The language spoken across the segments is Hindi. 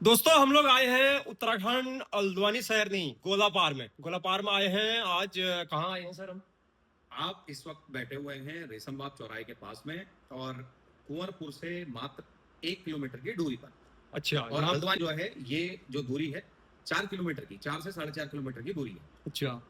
दोस्तों हम लोग आए हैं उत्तराखंड हल्द्वानी शहर नहीं गोलापार में आए हैं आज। कहाँ आए हैं सर हम? आप इस वक्त बैठे हुए हैं रेशमबाग चौराहे के पास में और कुंवरपुर से मात्र 1 किलोमीटर की दूरी पर। अच्छा और हल्द्वानी जो है ये जो दूरी है 4 किलोमीटर की, 4 से 4.5 किलोमीटर की दूरी है। अच्छा,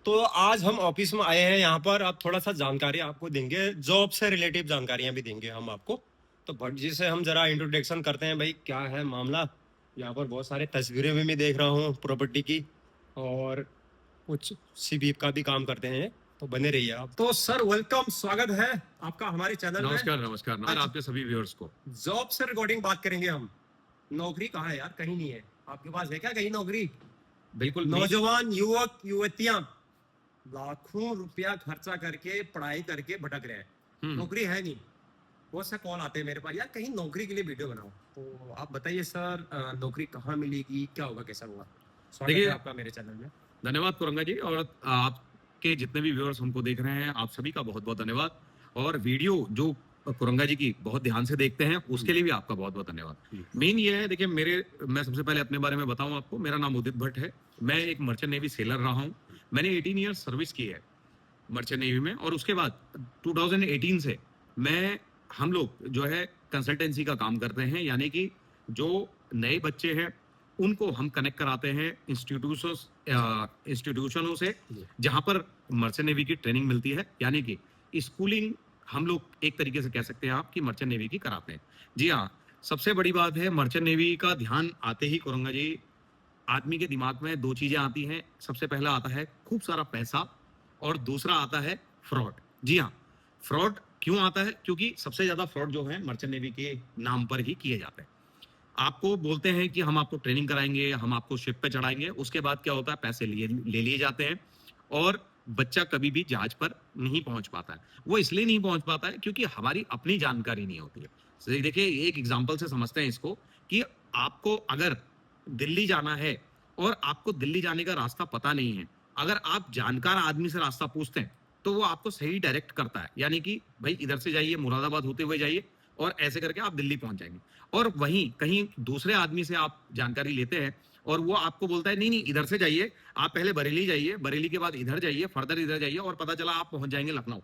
तो आज हम ऑफिस में आए हैं यहाँ पर। आप थोड़ा सा जानकारी आपको देंगे, जॉब से रिलेटिव जानकारियां भी देंगे हम आपको। तो भट्ट जी से हम जरा इंट्रोडक्शन करते हैं, भाई क्या है मामला। यहाँ पर बहुत सारे तस्वीरें भी मैं देख रहा हूँ प्रॉपर्टी की, और कुछ सीबी का भी काम करते हैं, तो बने रहिए आप। तो सर वेलकम, स्वागत है आपका हमारे चैनल में। नमस्कार नमस्कार नमस्कार आपके सभी व्यूअर्स को। जॉब से रिकॉर्डिंग बात करेंगे हम। नौकरी कहाँ है यार? कहीं नहीं है। आपके पास है क्या कहीं नौकरी? बिल्कुल नौजवान युवक युवतियां लाखों रुपया खर्चा करके पढ़ाई करके भटक रहे हैं, नौकरी है नहीं। बहुत से कॉल आते हैं मेरे पास, यार कहीं नौकरी के लिए वीडियो बनाओ। तो आप बताइए सर, नौकरी कहाँ मिलेगी, क्या होगा, कैसा होगा? स्वागत है आपका मेरे चैनल में। धन्यवाद कुरंगा जी, और आपके जितने भी व्यूअर्स हमको देख रहे हैं आप सभी का बहुत बहुत धन्यवाद। और वीडियो जो कुरंगा जी की बहुत ध्यान से देखते हैं उसके लिए भी आपका बहुत बहुत धन्यवाद। मेन ये है, देखिए मैं सबसे पहले अपने बारे में बताऊं आपको। मेरा नाम उदित भट्ट है, मैं एक मर्चेंट नेवी सेलर रहा हूं। मैंने 18 ईयर्स सर्विस की है मर्चेंट नेवी में, और उसके बाद 2018 से हम लोग जो है कंसल्टेंसी का काम करते हैं, यानी कि जो नए बच्चे हैं उनको हम कनेक्ट कराते हैं इंस्टीट्यूशनों से जहां पर मर्चेंट नेवी की ट्रेनिंग मिलती है, यानी कि स्कूलिंग हम लोग एक तरीके से कह सकते हैं आप कि मर्चेंट नेवी की कराते हैं। जी हाँ, सबसे बड़ी बात है मर्चेंट नेवी का ध्यान आते ही कुरंगा जी आदमी के दिमाग में दो चीजें आती हैं। सबसे पहला आता है खूब सारा पैसा, और दूसरा आता है फ्रॉड। जी हाँ, फ्रॉड क्यों आता है? क्योंकि सबसे ज्यादा फ्रॉड जो है मर्चेंट नेवी के नाम पर ही किए जाते हैं। आपको बोलते हैं कि हम आपको ट्रेनिंग कराएंगे, हम आपको शिप पे चढ़ाएंगे, उसके बाद क्या होता है पैसे ले लिए जाते हैं, और बच्चा कभी भी जहाज पर नहीं पहुंच पाता है। वो इसलिए नहीं पहुंच पाता है क्योंकि हमारी अपनी जानकारी नहीं होती है। देखिए एक एग्जांपल से समझते हैं इसको, कि आपको अगर दिल्ली जाना है और आपको दिल्ली जाने का रास्ता पता नहीं है, अगर आप जानकार आदमी से रास्ता पूछते हैं तो वो आपको सही डायरेक्ट करता है, यानी कि भाई इधर से जाइए, मुरादाबाद होते हुए जाइए और ऐसे करके आप दिल्ली पहुंच जाएंगे। और वहीं कहीं दूसरे आदमी से आप जानकारी लेते हैं और वो आपको बोलता है नहीं नहीं इधर से जाइए, आप पहले बरेली जाइए, बरेली के बाद इधर जाइए, फर्दर इधर जाइए, और पता चला आप पहुंच जाएंगे लखनऊ।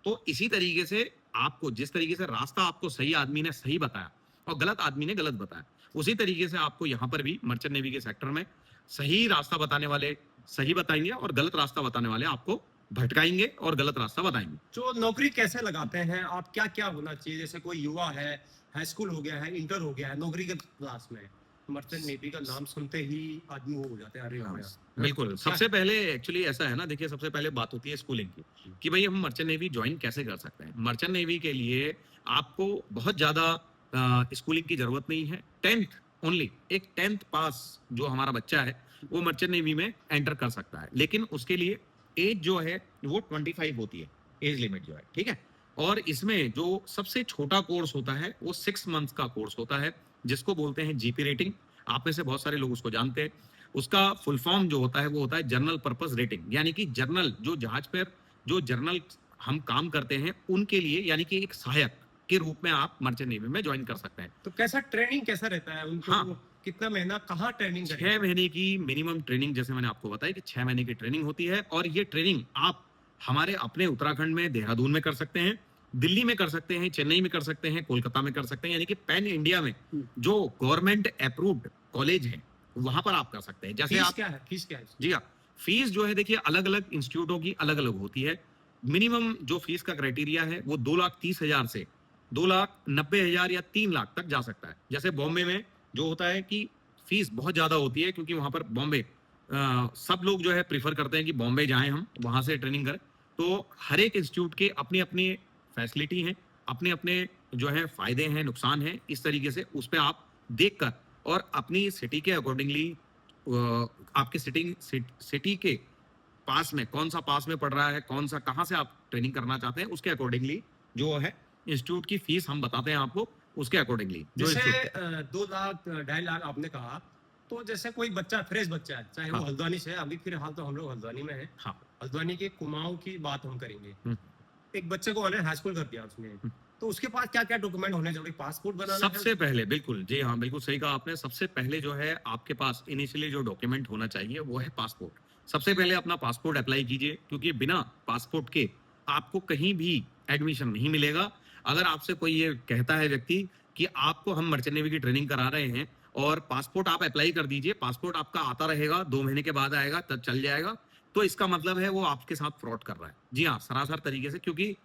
तो इसी तरीके से आपको जिस तरीके से रास्ता आपको सही आदमी ने सही बताया और गलत आदमी ने गलत बताया, उसी तरीके से आपको यहाँ पर भी मर्चेंट नेवी के सेक्टर में सही रास्ता बताने वाले सही बताएंगे और गलत रास्ता बताने वाले आपको भटकाएंगे और गलत रास्ता बताएंगे। जो नौकरी कैसे लगाते हैं आप, क्या क्या होना चाहिए? जैसे कोई युवा है, हाई स्कूल हो गया है, इंटर हो गया है, नौकरी के क्लास में, मर्चेंट नेवी का नाम सुनते ही आदमी वो हो जाते हैं, अरे हो गया। बिल्कुल, सबसे पहले एक्चुअली ऐसा है ना, देखिए सबसे पहले बात होती है स्कूलिंग की, कि भाई हम मर्चेंट नेवी ज्वाइन कैसे कर सकते हैं। मर्चेंट नेवी के लिए आपको बहुत ज्यादा स्कूलिंग की जरूरत नहीं है। 10th ओनली, एक 10th पास जो हमारा बच्चा है वो मर्चेंट नेवी में एंटर कर सकता है, लेकिन उसके लिए एज जो है वो 25 होती है, एज लिमिट जो है, ठीक है। और इसमें जो सबसे छोटा कोर्स होता है वो 6 मंथ्स का कोर्स होता है, जिसको बोलते हैं जीपी रेटिंग। आप में से बहुत सारे लोग उसको जानते हैं। उसका फुल फॉर्म जो होता है वो होता है जनरल पर्पस रेटिंग, यानी कि जर्नल जो जहाज पर जो जर्नल हम काम करते हैं उनके लिए, यानी कि एक सहायक के रूप में आप मर्चेंट नेवी में ज्वाइन कर सकते हैं। तो कैसा ट्रेनिंग कैसा रहता है उनको? हाँ, कितना महीना कहाँ ट्रेनिंग करेंगे? 6 महीने की मिनिमम ट्रेनिंग, जैसे मैंने आपको बताया कि 6 महीने की ट्रेनिंग होती है। और ये ट्रेनिंग आप हमारे अपने उत्तराखंड में देहरादून में कर सकते हैं, दिल्ली में कर सकते हैं, चेन्नई में कर सकते हैं, कोलकाता में कर सकते हैं, यानी कि पैन इंडिया में जो गवर्नमेंट अप्रूव्ड कॉलेज है वहां पर आप कर सकते हैं। जैसे आप क्या है, फीस क्या है? जी हाँ, फीस जो है देखिए अलग अलग इंस्टीट्यूटों की अलग अलग होती है। मिनिमम जो फीस का क्राइटेरिया है वो 2,30,000 से 2,90,000 या 3 लाख तक जा सकता है। जैसे बॉम्बे में जो होता है कि फीस बहुत ज्यादा होती है, क्योंकि वहां पर बॉम्बे सब लोग जो है प्रीफर करते हैं कि बॉम्बे जाएं, हम वहां से ट्रेनिंग करें। तो हर एक इंस्टीट्यूट के अपनी अपनी फैसिलिटी हैं, अपने अपने जो है फायदे हैं, नुकसान हैं। इस तरीके से उस पर आप देखकर और अपनी सिटी के अकॉर्डिंगली आपके सिटी के पास में कौन सा पास में पड़ रहा है, कौन सा कहाँ से आप ट्रेनिंग करना चाहते हैं, उसके अकॉर्डिंगली जो है इंस्टीट्यूट की फीस हम बताते हैं आपको, उसके अकॉर्डिंगली। जैसे 2 लाख 2.5 लाख आपने कहा, तो जैसे कोई बच्चा फ्रेश बच्चा है, चाहे वो हल्द्वानी से है, अभी फिलहाल तो हम लोग हल्द्वानी में है, हल्द्वानी के कुमाऊं की बात हम करेंगे। एक बच्चे को हाई स्कूल कर दिया उसने, तो उसके पास क्या क्या डॉक्यूमेंट होने जरूरी, पासपोर्ट बनाना सबसे पहले बिल्कुल, जी हाँ, बिल्कुल सही कहा आपने। सबसे पहले जो है आपके पास इनिशियली जो डॉक्यूमेंट होना चाहिए वो है पासपोर्ट। सबसे पहले अपना पासपोर्ट अप्लाई कीजिए, क्योंकि बिना पासपोर्ट के आपको कहीं भी एडमिशन नहीं मिलेगा। अगर आपसे कोई ये कहता है व्यक्ति कि आपको हम मर्चेंट नेवी की ट्रेनिंग करा रहे हैं और पासपोर्ट आप अप्लाई कर दीजिए, पासपोर्ट आपका आता रहेगा, 2 महीने के बाद आएगा, तब चल जाएगा, तो इसका मतलब है वो आपके साथ फ्रॉड कर रहा है। जी हाँ, सरासर तरीके से, क्योंकि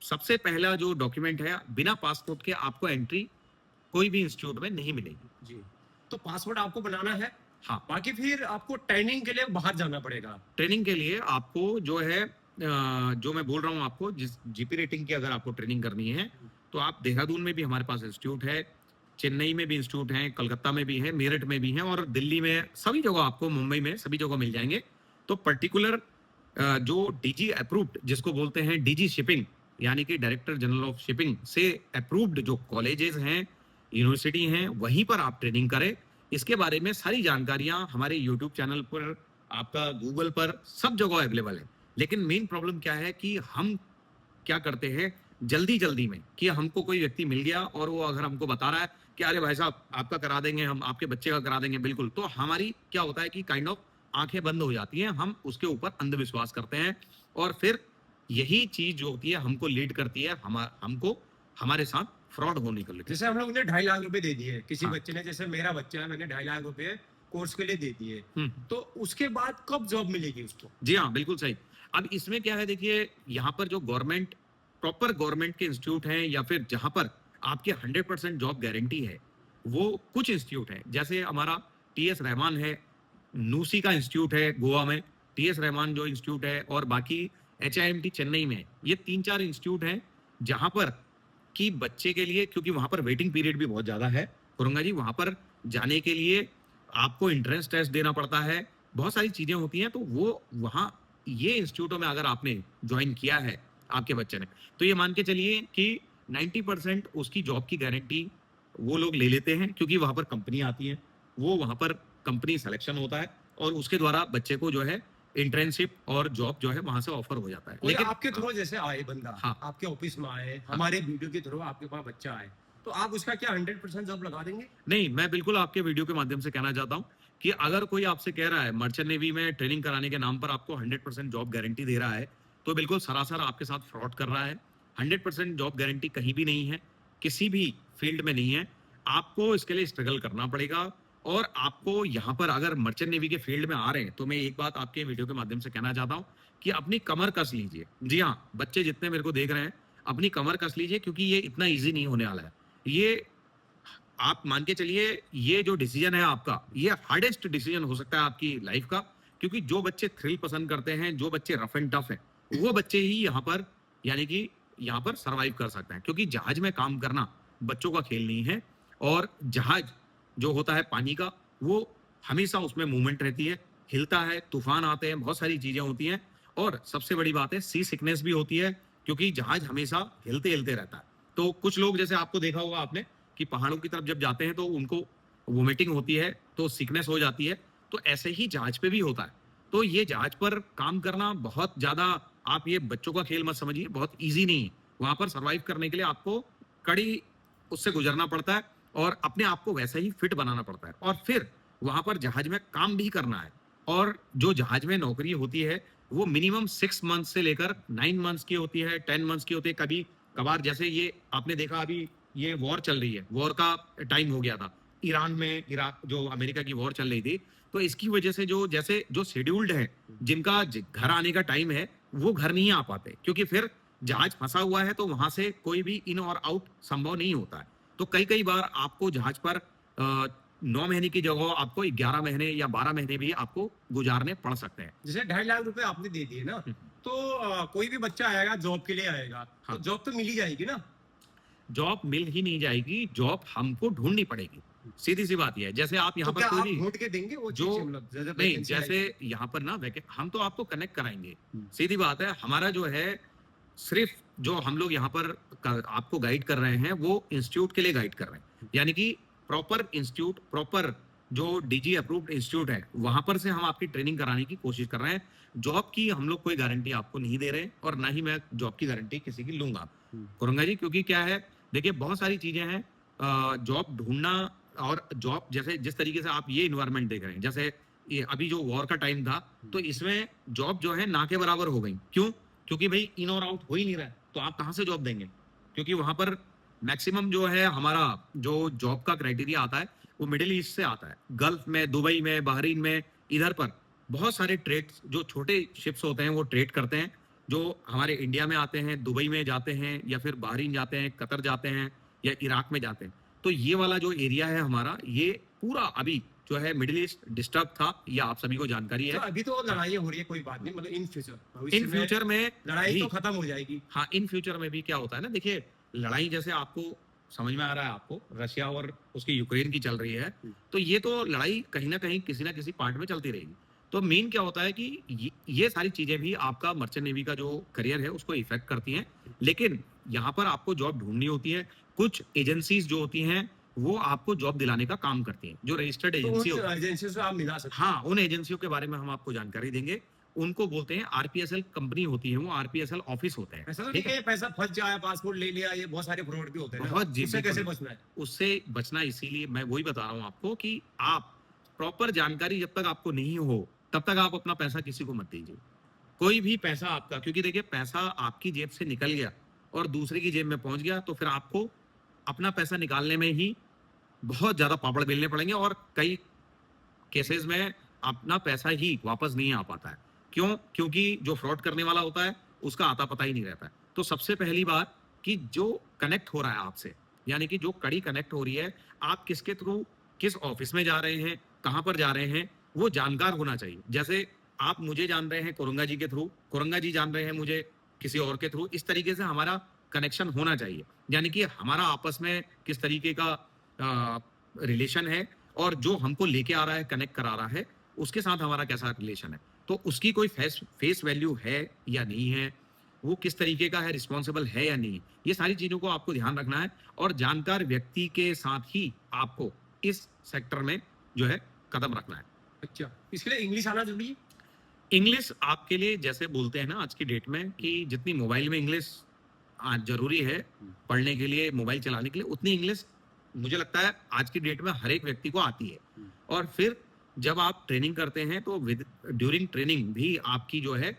सबसे पहला जो डॉक्यूमेंट है, बिना पासपोर्ट के आपको एंट्री कोई भी इंस्टीट्यूट में नहीं मिलेगी। जी, तो पासपोर्ट आपको बनाना है। हाँ, बाकी फिर आपको ट्रेनिंग के लिए बाहर जाना पड़ेगा। ट्रेनिंग के लिए आपको जो है जो मैं बोल रहा हूँ आपको, जिस जीपी रेटिंग की अगर आपको ट्रेनिंग करनी है, तो आप देहरादून में भी हमारे पास इंस्टीट्यूट है, चेन्नई में भी इंस्टीट्यूट है, कलकत्ता में भी है, मेरठ में भी है और दिल्ली में, सभी जगह आपको, मुंबई में सभी जगह मिल जाएंगे। तो पर्टिकुलर जो डीजी अप्रूव्ड, जिसको बोलते हैं डीजी शिपिंग, यानी कि डायरेक्टर जनरल ऑफ शिपिंग से अप्रूव्ड जो कॉलेजेस हैं, यूनिवर्सिटी हैं, वहीं पर आप ट्रेनिंग करें। इसके बारे में सारी जानकारियां हमारे यूट्यूब चैनल पर, आपका गूगल पर, सब जगह अवेलेबल है। लेकिन मेन प्रॉब्लम क्या है कि हम क्या करते हैं जल्दी जल्दी में, कि हमको कोई व्यक्ति मिल गया और वो अगर हमको बता रहा है कि अरे भाई साहब आपका करा देंगे, हम आपके बच्चे का करा देंगे, बिल्कुल, तो हमारी क्या होता है कि काइंड ऑफ आंखें बंद हो जाती हैं, हम उसके ऊपर अंधविश्वास करते हैं और फिर यही चीज जो होती है हमको लीड करती है हमको हमारे साथ फ्रॉड होने के लिए। जैसे हम लोग ने 2.5 लाख रुपए दे दिए किसी हाँ। बच्चे ने, जैसे मेरा बच्चा है, मैंने 2.5 लाख रुपए कोर्स के लिए दे दिए, हम्म, तो उसके बाद कब जॉब मिलेगी उसको? जी हाँ, बिल्कुल सही। अब इसमें क्या है, देखिए, यहाँ पर जो गवर्नमेंट, प्रॉपर गवर्नमेंट के इंस्टीट्यूट हैं या फिर जहाँ पर आपके 100% जॉब गारंटी है, वो कुछ इंस्टीट्यूट हैं। जैसे हमारा टीएस रहमान है, नूसी का इंस्टीट्यूट है गोवा में, टीएस रहमान जो इंस्टीट्यूट है, और बाकी एचआईएमटी चेन्नई में। ये 3-4 इंस्टीट्यूट हैं जहाँ पर कि बच्चे के लिए, क्योंकि वहाँ पर वेटिंग पीरियड भी बहुत ज़्यादा है कुरंगा जी, वहाँ पर जाने के लिए आपको एंट्रेंस टेस्ट देना पड़ता है, बहुत सारी चीज़ें होती हैं। तो वो वहाँ, ये इंस्टीट्यूटों में अगर आपने ज्वाइन किया है आपके बच्चे ने, तो ये मान के चलिए कि 90% उसकी जॉब की गारंटी वो लोग ले लेते हैं, क्योंकि वहां पर कंपनी आती है, वो वहां पर कंपनी सिलेक्शन होता है और उसके द्वारा बच्चे को जो है इंटर्नशिप और जॉब जो है वहां से ऑफर हो जाता है। कोई लेकिन आपके थ्रू जैसे आए बंदा, हाँ। आपके ऑफिस में आए, हमारे वीडियो के थ्रू आपके पास बच्चा आए, तो आप उसका क्या 100% जॉब लगा देंगे? नहीं, मैं बिल्कुल आपके वीडियो के माध्यम से कहना चाहता हूँ कि अगर कोई आपसे कह रहा है मर्चेंट नेवी में ट्रेनिंग कराने के नाम पर आपको 100% जॉब गारंटी दे रहा है, तो बिल्कुल सरासर आपके साथ फ्रॉड कर रहा है। 100% जॉब गारंटी कहीं भी नहीं है, किसी भी फील्ड में नहीं है। आपको इसके लिए स्ट्रगल करना पड़ेगा और आपको यहाँ पर अगर मर्चेंट नेवी के फील्ड में आ रहे हैं, तो मैं एक बात आपके वीडियो के माध्यम से कहना चाहता हूँ कि अपनी कमर कस लीजिए। जी हाँ, बच्चे जितने मेरे को देख रहे हैं, अपनी कमर कस लीजिए, क्योंकि ये इतना ईजी नहीं होने वाला है। ये आप मान के चलिए, ये जो डिसीजन है आपका, ये हार्डेस्ट डिसीजन हो सकता है आपकी लाइफ का, क्योंकि जो बच्चे थ्रिल पसंद करते हैं, जो बच्चे रफ एंड टफ हैं, वो बच्चे ही यहाँ पर, यानी कि यहाँ पर सरवाइव कर सकते हैं। क्योंकि जहाज में काम करना बच्चों का खेल नहीं है, और जहाज जो होता है पानी का, वो हमेशा उसमें मूवमेंट रहती है, हिलता है, तूफान आते हैं, बहुत सारी चीजें होती हैं, और सबसे बड़ी बात है सी सिकनेस भी होती है, क्योंकि जहाज हमेशा हिलते हिलते रहता है। तो कुछ लोग, जैसे आपको देखा होगा आपने, कि पहाड़ों की तरफ जब जाते हैं तो उनको वोमिटिंग होती है, तो सिकनेस हो जाती है, तो ऐसे ही जहाज पे भी होता है। तो ये जहाज पर काम करना बहुत ज्यादा, आप ये बच्चों का खेल मत समझिए, बहुत इजी नहीं है। वहां पर सरवाइव करने के लिए आपको कड़ी उससे गुजरना पड़ता है और अपने आप को वैसा ही फिट बनाना पड़ता है, और फिर वहां पर जहाज में काम भी करना है। और जो जहाज में नौकरी होती है, वो मिनिमम 6 मंथ से लेकर 9 मंथ्स की होती है, 10 मंथ्स की होती है। कभी कभार, जैसे ये आपने देखा, अभी ये वॉर चल रही है, वॉर का टाइम हो गया था ईरान में, इराक, जो अमेरिका की वॉर चल रही थी, तो इसकी वजह से जो, जैसे जो शेड्यूल्ड है, जिनका घर आने का टाइम है, वो घर नहीं आ पाते, क्योंकि फिर जहाज फंसा हुआ है, तो वहां से कोई भी इन और आउट संभव नहीं होता है। तो कई कई बार आपको जहाज पर 9 महीने की जगह आपको 11 महीने या 12 महीने भी आपको गुजारने पड़ सकते हैं। जैसे 2.5 लाख रुपए आपने दे दिए ना, तो कोई भी बच्चा आएगा जॉब के लिए आएगा, हाँ। तो जॉब तो मिल ही जाएगी ना? जॉब मिल ही नहीं जाएगी, जॉब हमको ढूंढनी पड़ेगी, सीधी सी बात यह है। जैसे आप यहाँ तो पर क्या कोई आप भी ढूंढ के देंगे वो जो, चीज़, मतलब जैसे नहीं, vacancy जैसे आएगी? यहाँ पर ना हम तो आपको कनेक्ट कराएंगे, हम्म। सीधी बात है। हमारा जो है, सिर्फ जो हम लोग यहाँ पर आपको गाइड कर रहे हैं, वो इंस्टीट्यूट के लिए गाइड कर रहे हैं, यानी कि प्रॉपर इंस्टीट्यूट, प्रॉपर जो डीजी अप्रूव्ड इंस्टीट्यूट है, वहां पर से हम आपकी ट्रेनिंग कराने की कोशिश कर रहे हैं। जॉब की हम लोग कोई गारंटी आपको नहीं दे रहे, और ना ही मैं जॉब की गारंटी किसी की लूंगा कुरंगा जी, क्योंकि क्या है, देखिए बहुत सारी चीजें हैं, जॉब ढूंढना और जॉब जैसे जिस तरीके से आप ये इन्वायरमेंट देख रहे हैं, जैसे ये अभी जो वॉर का टाइम था, तो इसमें जॉब जो है ना के बराबर हो गई। क्यों? क्योंकि भाई इन और आउट हो ही नहीं रहा है, तो आप कहाँ से जॉब देंगे? क्योंकि वहां पर मैक्सिमम जो है हमारा जो जॉब का क्राइटेरिया आता है वो मिडिल ईस्ट से आता है, गल्फ में, दुबई में, बहरीन में, इधर पर बहुत सारे ट्रेड, जो छोटे शिप्स होते हैं वो ट्रेड करते हैं, जो हमारे इंडिया में आते हैं, दुबई में जाते हैं, या फिर बहरीन जाते हैं, कतर जाते हैं, या इराक में जाते हैं। तो ये वाला जो एरिया है हमारा, ये पूरा अभी जो है मिडिल ईस्ट डिस्टर्ब था, ये आप सभी को जानकारी तो है। अभी तो लड़ाई हो रही है, कोई बात नहीं, मतलब इन फ्यूचर भविष्य इन में फ्यूचर में लड़ाई भी, तो खत्म हो जाएगी। हाँ इन फ्यूचर में भी क्या होता है ना, देखिए लड़ाई जैसे आपको समझ में आ रहा है, आपको रशिया और उसकी यूक्रेन की चल रही है, तो ये तो लड़ाई कहीं ना किसी पार्ट में चलती रहेगी। तो मेन क्या होता है कि ये सारी चीजें भी आपका मर्चेंट नेवी का जो करियर है उसको इफेक्ट करती हैं, लेकिन यहाँ पर आपको जॉब ढूंढनी होती है। कुछ एजेंसीज जो होती हैं वो आपको जॉब दिलाने का काम करती हैं, जो रजिस्टर्ड तो एजेंसी उन एजेंसी से आप मिला सकते हाँ उन एजेंसियों के बारे में हम आपको जानकारी देंगे। उनको बोलते हैं आरपीएसएल कंपनी होती है, वो आरपीएसएल ऑफिस होते हैं। हैं। ऐसा तो ठीक नहीं है, कि पैसा फंस जाए, पासपोर्ट ले लिया, ये बहुत सारे फ्रॉड भी होते हैं ना, बहुत जी उससे कैसे बिल्कुल। बचना है? उससे बचना, इसीलिए मैं वही बता रहा हूँ आपको कि आप प्रॉपर जानकारी जब तक आपको नहीं हो तब तक आप अपना पैसा किसी को मत दीजिए। कोई भी पैसा आपका, क्योंकि देखिए पैसा आपकी जेब से निकल गया और दूसरे की जेब में पहुंच गया, तो फिर आपको अपना पैसा निकालने में ही बहुत ज्यादा पापड़ बेलने पड़ेंगे, और कई केसेस में अपना पैसा ही वापस नहीं आ पाता है। क्यों? क्योंकि जो फ्रॉड करने वाला होता है उसका आता पता ही नहीं रहता है। तो सबसे पहली बात कि जो कनेक्ट हो रहा है आपसे, यानी कि जो कड़ी कनेक्ट हो रही है, आप किसके थ्रू किस ऑफिस में जा रहे हैं, कहां पर जा रहे हैं, वो जानकार होना चाहिए। जैसे आप मुझे जान रहे हैं कोरंगा जी के थ्रू, कोरंगा जी जान रहे हैं मुझे किसी और के थ्रू, इस तरीके से हमारा कनेक्शन होना चाहिए। यानी कि हमारा आपस में किस तरीके का रिलेशन है, और जो हमको लेके आ रहा है, कनेक्ट करा रहा है, उसके साथ हमारा कैसा रिलेशन है, तो उसकी कोई फेस फेस वैल्यू है या नहीं है, वो किस तरीके का है, रिस्पॉन्सिबल है या नहीं, ये सारी चीजों को आपको ध्यान रखना है। और जानकार व्यक्ति के साथ ही आपको इस सेक्टर में जो है कदम रखना है। अच्छा, इसके लिए इंग्लिश आना जरूरी है? इंग्लिश आपके लिए, जैसे बोलते हैं ना आज की डेट में कि जितनी मोबाइल में इंग्लिश आज जरूरी है पढ़ने के लिए, मोबाइल चलाने के लिए, उतनी इंग्लिश मुझे लगता है आज की डेट में हर एक व्यक्ति को आती है। और फिर जब आप ट्रेनिंग करते हैं तो विद ड्यूरिंग ट्रेनिंग भी आपकी जो है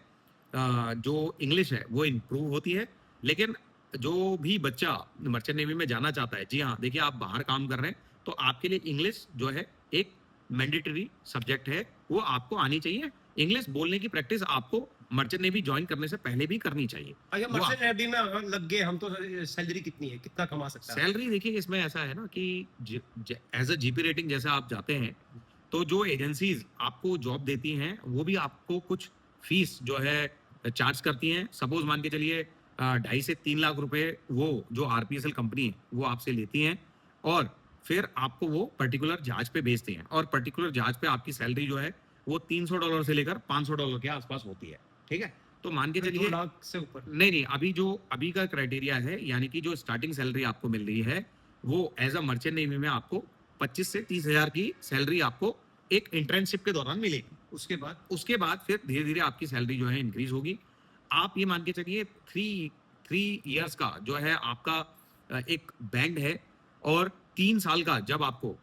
जो इंग्लिश है वो इम्प्रूव होती है। लेकिन जो भी बच्चा मर्चेंट नेवी में जाना चाहता है, जी हाँ देखिए आप बाहर काम कर रहे हैं, तो आपके लिए इंग्लिश जो है एक मैंडेटरी सब्जेक्ट है, वो आपको आनी चाहिए। इंग्लिश बोलने की प्रैक्टिस आपको मर्चेंट नेवी ज्वाइन करने से पहले भी करनी चाहिए। अगर वो मर्चेंट नेवी में अगर लग गए हम, तो सैलरी कितनी है, कितना कमा सकता है? सैलरी देखिए इसमें ऐसा है ना कि एज अ जीपी रेटिंग जैसे आप जाते हैं, तो जो एजेंसीज आपको जॉब देती हैं वो भी आपको कुछ फीस जो है चार्ज करती हैं। सपोज मान के चलिए 2.5 से 3 लाख रुपए वो जो आरपीएसएल कंपनी है वो आपसे लेती हैं, और फिर आपको वो पर्टिकुलर जहाज पे भेजती हैं, और पर्टिकुलर जहाज पे आपकी सैलरी जो है वो $300 से लेकर $500 के आसपास होती है। ठीक है, तो मान के फिर चलिए 2 लाख से ऊपर? नहीं, अभी का क्राइटेरिया है, यानी कि जो स्टार्टिंग सैलरी आपको मिल रही है वो एज अ मर्चेंट नेवी में आपको 25 से 30 हजार की सैलरी आपको एक इंटर्नशिप के दौरान मिलेगी। उसके बाद फिर धीरे धीरे आपकी सैलरी जो है इंक्रीज होगी। आप ये मान के चलिए थ्री इयर्स का जो है आपका एक बैंड है, और 3 साल का जब आपको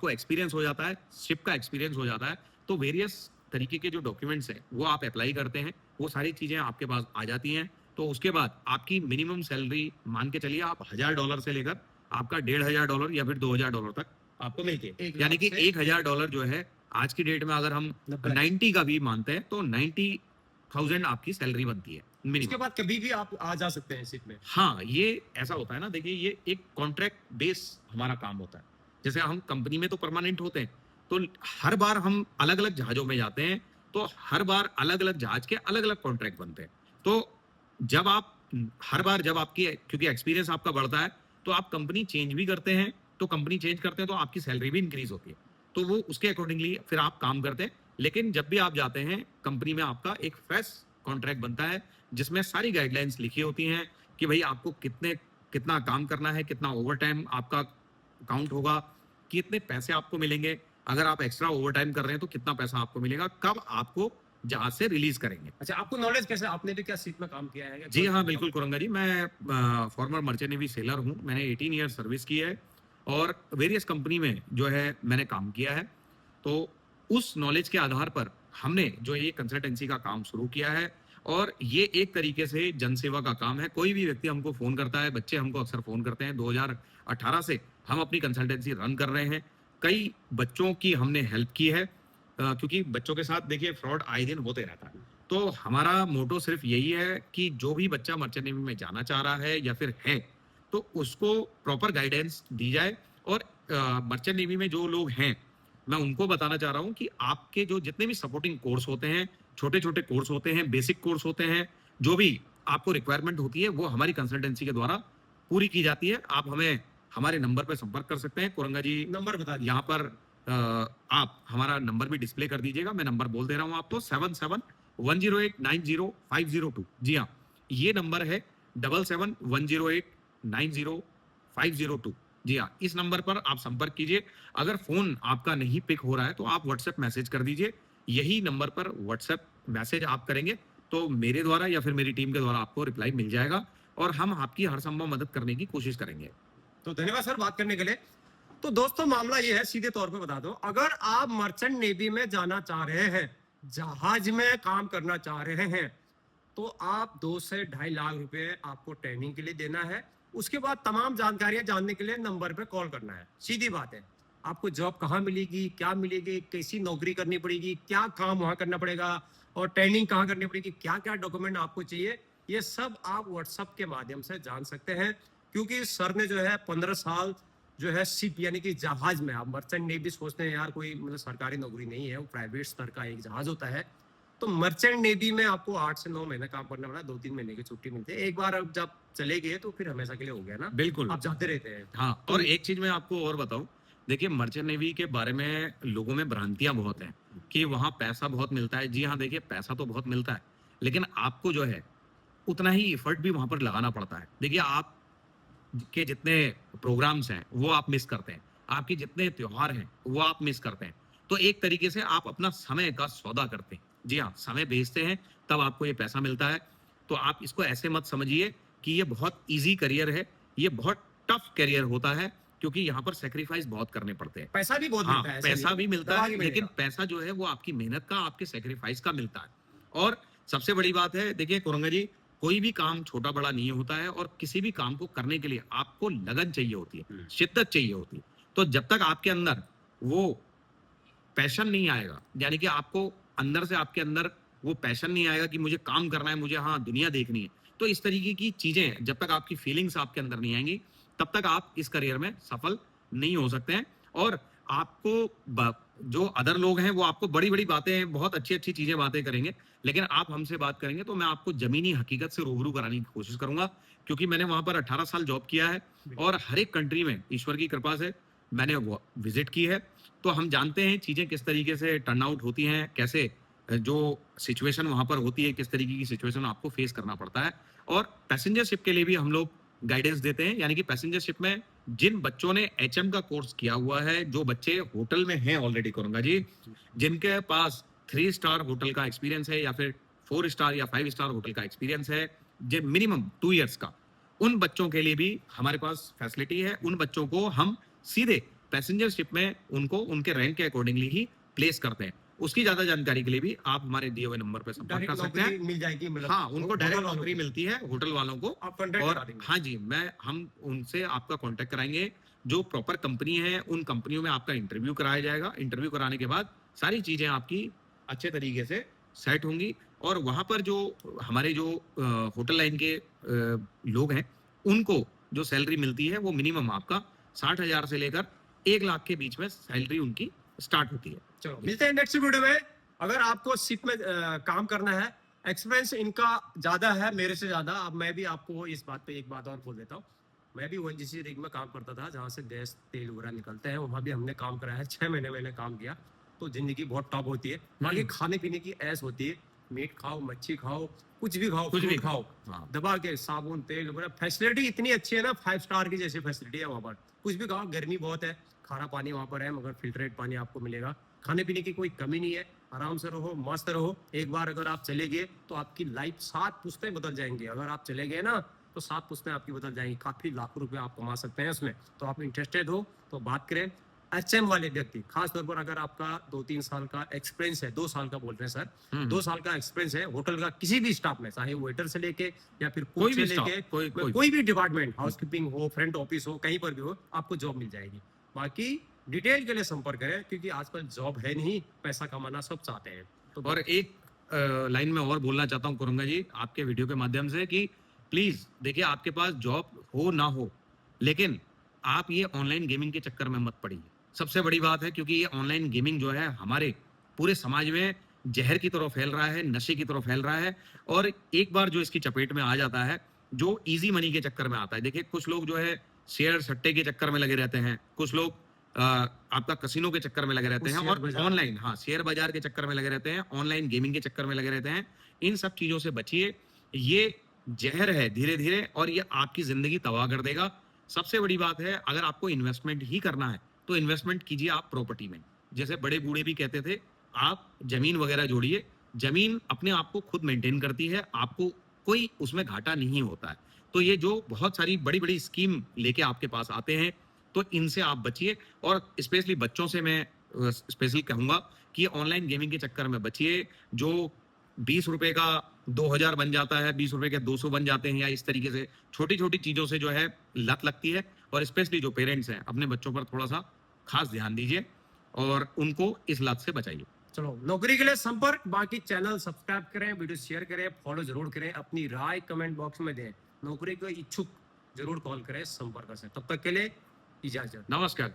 एक्सपीरियंस हो जाता है, शिप का एक्सपीरियंस हो जाता है, तो वेरियस तरीके के जो डॉक्यूमेंट्स हैं वो आप अप्लाई करते हैं, वो सारी चीजें आपके पास आ जाती हैं। तो उसके बाद आपकी मिनिमम सैलरी मान के चलिए आप $1000 से लेकर आपका $1500 या फिर $2000 तक आपको मिलती है। 1 यानी लाख कि से $1000 जो है आज की डेट में अगर हम 90 लाख। 90 का भी मानते हैं तो 90,000 आपकी सैलरी बनती है उसके मिनिमम। बाद कभी भी आप आ जा सकते हैं शिप में? हाँ, ये ऐसा होता है ना, देखिए ये एक कॉन्ट्रैक्ट बेस हमारा काम होता है। जैसे हम कंपनी में तो परमानेंट होते हैं, तो हर बार हम अलग अलग जहाजों में जाते हैं, तो हर बार अलग अलग जहाज के अलग अलग कॉन्ट्रैक्ट बनते हैं। तो जब आप हर बार जब आपकी, क्योंकि एक्सपीरियंस आपका बढ़ता है, तो आप कंपनी चेंज भी करते हैं, तो कंपनी चेंज करते हैं तो आपकी सैलरी भी इंक्रीज होती है, तो वो उसके अकॉर्डिंगली फिर आप काम करते हैं। लेकिन जब भी आप जाते हैं कंपनी में, आपका एक फ्रेश कॉन्ट्रैक्ट बनता है जिसमें सारी गाइडलाइंस लिखी होती हैं कि भाई आपको कितना काम करना है, कितना ओवर टाइम आपका काउंट होगा, कितने पैसे आपको मिलेंगे, अगर आप एक्स्ट्रा ओवर टाइम कर रहे हैं तो कितना पैसा आपको मिलेगा, कब आपको जहाज से रिलीज करेंगे। अच्छा, आपको नॉलेज कैसे, आपने भी क्या सीट में काम किया है या जी कोई- हाँ, बिल्कुल कुरंगा जी, मैं फॉर्मर मर्चेंट नेवी सेलर हूँ। मैंने 18 ईयर सर्विस की है और वेरियस कंपनी में जो है मैंने काम किया है। तो उस नॉलेज के आधार पर हमने जो ये कंसल्टेंसी का काम शुरू किया है और ये एक तरीके से जनसेवा का काम है। कोई भी व्यक्ति हमको फ़ोन करता है, बच्चे हमको अक्सर फ़ोन करते हैं। 2018 से हम अपनी कंसल्टेंसी रन कर रहे हैं। कई बच्चों की हमने हेल्प की है, क्योंकि बच्चों के साथ देखिए फ्रॉड आए दिन होते रहता है। तो हमारा मोटो सिर्फ यही है कि जो भी बच्चा मर्चेंट नेवी में जाना चाह रहा है या फिर है, तो उसको प्रॉपर गाइडेंस दी जाए। और मर्चेंट नेवी में जो लोग हैं, मैं उनको बताना चाह रहा हूँ कि आपके जो जितने भी सपोर्टिंग कोर्स होते हैं, छोटे-छोटे कोर्स होते हैं, बेसिक कोर्स होते हैं, जो भी आपको रिक्वायरमेंट होती है, वो हमारी कंसल्टेंसी के द्वारा पूरी की जाती है। आप हमें हमारे नंबर पे संपर्क कर सकते हैं। कुरंगा जी, नंबर बता दीजिए। यहाँ पर आप हमारा नंबर भी डिस्प्ले कर दीजिएगा। मैं नंबर बोल दे रहा हूँ आपको, 7710890502। जी हाँ, ये नंबर है 7710890502। जी हाँ, इस नंबर पर आप संपर्क कीजिए। अगर फ़ोन आपका नहीं पिक हो रहा है, तो आप व्हाट्सएप मैसेज कर दीजिए। यही नंबर पर व्हाट्सएप मैसेज आप करेंगे, तो मेरे द्वारा या फिर मेरी टीम के द्वारा आपको रिप्लाई मिल जाएगा और हम आपकी हर संभव मदद करने की कोशिश करेंगे। तो धन्यवाद सर बात करने के लिए। तो दोस्तों मामला ये है, सीधे तौर पे बता दो, अगर आप मर्चेंट नेवी में जाना चाह रहे हैं, जहाज में काम करना चाह रहे हैं, तो आप 2 से 2.5 लाख रुपए आपको ट्रेनिंग के लिए देना है। उसके बाद तमाम जानकारियां जानने के लिए नंबर पे कॉल करना है। सीधी बात है, आपको जॉब कहाँ मिलेगी, क्या मिलेगी, कैसी नौकरी करनी पड़ेगी, क्या काम वहां करना पड़ेगा और ट्रेनिंग कहाँ करनी पड़ेगी, क्या क्या डॉक्यूमेंट आपको चाहिए, ये सब आप व्हाट्सएप के माध्यम से जान सकते हैं। क्योंकि सर ने जो है 15 साल जो है शिप यानी कि जहाज में, आप मर्चेंट नेवी सोचते हैं यार कोई मतलब सरकारी नौकरी नहीं है, वो प्राइवेट स्तर का एक जहाज होता है। तो मर्चेंट नेवी में आपको 8 से 9 महीने काम करना पड़ा, 2-3 महीने की छुट्टी मिलती है। एक बार अब जब चले गए तो फिर हमेशा के लिए हो गया ना, बिल्कुल। आप जाते रहते हैं। हाँ, तो और एक चीज़ मैं आपको और बताऊँ, देखिए मर्चेंट नेवी के बारे में लोगों में भ्रांतियाँ बहुत हैं कि वहाँ पैसा बहुत मिलता है। जी हाँ, देखिए पैसा तो बहुत मिलता है, लेकिन आपको जो है उतना ही एफर्ट भी वहाँ पर लगाना पड़ता है। देखिए आप के जितने प्रोग्राम्स हैं, वो आप मिस करते हैं। आपके जितने त्योहार हैं, वो आप मिस करते हैं। तो एक तरीके से आप अपना समय का सौदा करते हैं। जी हाँ, समय बेचते हैं, तब आपको ये पैसा मिलता है। तो आप इसको ऐसे मत समझिए कि ये बहुत ईज़ी करियर है, ये बहुत टफ करियर होता है, क्योंकि यहाँ पर सैक्रिफाइस बहुत करने पड़ते हैं। पैसा भी बहुत हाँ, मिलता है, ऐसा पैसा नहीं भी मिलता दबा है, के लेकिन मिलेगा। पैसा जो है वो आपकी मेहनत का, आपके सैक्रिफाइस का मिलता है। और सबसे बड़ी बात है, देखिए कुरंगा जी, कोई भी काम छोटा-बड़ा नहीं होता है और किसी भी काम को करने के लिए आपको लगन चाहिए होती है, शिद्दत चाहिए होती है। तो जब तक आपके अंदर वो पैशन नहीं आएगा, यानी कि आपको अंदर से आपके अंदर वो पैशन नहीं आएगा कि मुझे काम करना है, मुझे हाँ, दुनिया देखनी है। तो इस तरीके की चीज़ें जब तक आपकी फीलिंग्स आपके अंदर नहीं आएँगी, तब तक आप इस करियर में सफल नहीं हो सकते हैं। और आपको ब जो अदर लोग हैं, वो आपको बड़ी-बड़ी बातें, बहुत अच्छी-अच्छी चीज़ें बातें करेंगे, लेकिन आप हमसे बात करेंगे तो मैं आपको ज़मीनी हकीकत से रूबरू कराने की कोशिश करूँगा, क्योंकि मैंने वहाँ पर 18 साल जॉब किया है और हर एक कंट्री में ईश्वर की कृपा से मैंने वो विज़िट की है। तो हम जानते हैं चीज़ें किस तरीके से टर्न आउट होती हैं, कैसे जो सिचुएशन वहाँ पर होती है, किस तरीके की सिचुएशन आपको फेस करना पड़ता है। और पैसेंजर शिप के लिए भी हम लोग गाइडेंस देते हैं, यानी कि पैसेंजर शिप में जिन बच्चों ने एचएम का कोर्स किया हुआ है, जो बच्चे होटल में हैं ऑलरेडी कुरंगा जी, जिनके पास 3 स्टार होटल का एक्सपीरियंस है या फिर 4 स्टार या 5 स्टार होटल का एक्सपीरियंस है, जो मिनिमम 2 इयर्स का, उन बच्चों के लिए भी हमारे पास फैसिलिटी है। उन बच्चों को हम सीधे पैसेंजर शिप में उनको उनके रैंक के अकॉर्डिंगली ही प्लेस करते हैं। उसकी ज़्यादा जानकारी के लिए भी आप हमारे दिए हुए नंबर पे संपर्क कर डायरेक्ट सकते हैं। नौकरी मिल जाएगी, मतलब हाँ, उनको डायरेक्ट होटल वालों नौकरी को। मिलती है, होटल वालों को। आप कॉन्टैक्ट और करा देंगे। हाँ जी, हम उनसे आपका कॉन्टैक्ट कराएँगे। जो प्रॉपर कंपनी है, उन कंपनियों में आपका इंटरव्यू कराया जाएगा। इंटरव्यू कराने के बाद सारी चीज़ें आपकी अच्छे तरीके से सेट होंगी और वहाँ पर जो हमारे जो होटल लाइन के लोग हैं, उनको जो सैलरी मिलती है, वो मिनिमम आपका 60,000 से लेकर 1 लाख के बीच में सैलरी उनकी स्टार्ट होती है। चलो मिलते हैं नेक्स्ट वीडियो में। अगर आपको शिप में काम करना है, एक्सपीरियंस इनका ज्यादा है मेरे से ज्यादा। अब मैं भी आपको इस बात पे एक बात और बोल देता हूँ, मैं भी ओएनजीसी रिग में काम करता था, जहाँ से गैस तेल वगैरह निकलते हैं, वहाँ भी हमने काम करा है। 6 महीने मैंने काम किया। तो जिंदगी बहुत टॉप होती है, बाकी खाने पीने की ऐश होती है। मीट खाओ, मच्छी खाओ, कुछ भी खाओ, कुछ भी फ्रूट खाओ, हाँ। दबा के साबुन तेल वगैरह, फैसिलिटी इतनी अच्छी है ना, 5 स्टार की जैसी फैसिलिटी है वहाँ पर। कुछ भी खाओ, गर्मी बहुत है, खारा पानी वहाँ पर है, मगर फिल्टरेट पानी आपको मिलेगा। खाने पीने की कोई कमी नहीं है, आराम से रहो, मस्त रहो। एक बार अगर आप चले गए तो आपकी लाइफ 7 पुश्तें बदल जाएंगी। अगर आप चले गए ना तो 7 पुश्तें आपकी बदल जाएंगी, काफ़ी लाखों रुपए आप कमा सकते हैं उसमें। तो आप इंटरेस्टेड हो तो बात करें। एचएम वाले व्यक्ति, खास तौर पर अगर आपका 2-3 साल का एक्सपीरियंस है, 2 साल का बोल रहे हैं सर, 2 साल का एक्सपीरियंस है होटल का किसी भी स्टाफ में, चाहे वेटर से लेके या फिर कुक कोई से भी स्टाफ, लेके कोई कोई भी डिपार्टमेंट, हाउसकीपिंग हो, फ्रंट ऑफिस हो, कहीं पर भी हो, आपको जॉब मिल जाएगी। बाकी डिटेल के लिए संपर्क करें, क्योंकि आजकल जॉब है नहीं, पैसा कमाना सब चाहते हैं। तो और एक लाइन में और बोलना चाहता हूँ कुरंगा जी आपके वीडियो के माध्यम से कि प्लीज देखिए, आपके पास जॉब हो ना हो, लेकिन आप ये ऑनलाइन गेमिंग के चक्कर में मत पड़िए। सबसे बड़ी बात है, क्योंकि ये ऑनलाइन गेमिंग जो है हमारे पूरे समाज में जहर की तरह फैल रहा है, नशे की तरह फैल रहा है। और एक बार जो इसकी चपेट में आ जाता है, जो इजी मनी के चक्कर में आता है, देखिए कुछ लोग जो है शेयर सट्टे के चक्कर में लगे रहते हैं, कुछ लोग आपका कसिनो के चक्कर में लगे रहते हैं, शेयर और बाजार। ऑनलाइन, हाँ, शेयर बाजार के चक्कर में लगे रहते हैं, ऑनलाइन गेमिंग के चक्कर में लगे रहते हैं। इन सब चीजों से बचिए, ये जहर है धीरे धीरे, और ये आपकी जिंदगी तबाह कर देगा। सबसे बड़ी बात है, अगर आपको इन्वेस्टमेंट ही करना है तो इन्वेस्टमेंट कीजिए आप प्रॉपर्टी में। जैसे बड़े बूढ़े भी कहते थे, आप जमीन वगैरह जोड़िए। जमीन अपने आप को खुद मेंटेन करती है, आपको कोई उसमें घाटा नहीं होता है। तो ये जो बहुत सारी बड़ी बड़ी स्कीम लेके आपके पास आते हैं, तो इनसे आप बचिए। और स्पेशली बच्चों से मैं स्पेशली कहूंगा कि ऑनलाइन गेमिंग के चक्कर में बचिए। जो 20 रुपए का 2000 बन जाता है, 20 रुपए के 200 बन जाते हैं, या इस तरीके से छोटी छोटी चीजों से जो है लत लगती है। और स्पेशली जो पेरेंट्स हैं, अपने बच्चों पर थोड़ा सा खास ध्यान दीजिए और उनको इस लत से बचाइए। चलो, नौकरी के लिए संपर्क। बाकी चैनल सब्सक्राइब करें, वीडियो शेयर करें, फॉलो जरूर करें, अपनी राय कमेंट बॉक्स में दें। नौकरी को इच्छुक जरूर कॉल करें संपर्क से। तब तक के लिए इजाजत। नमस्कार।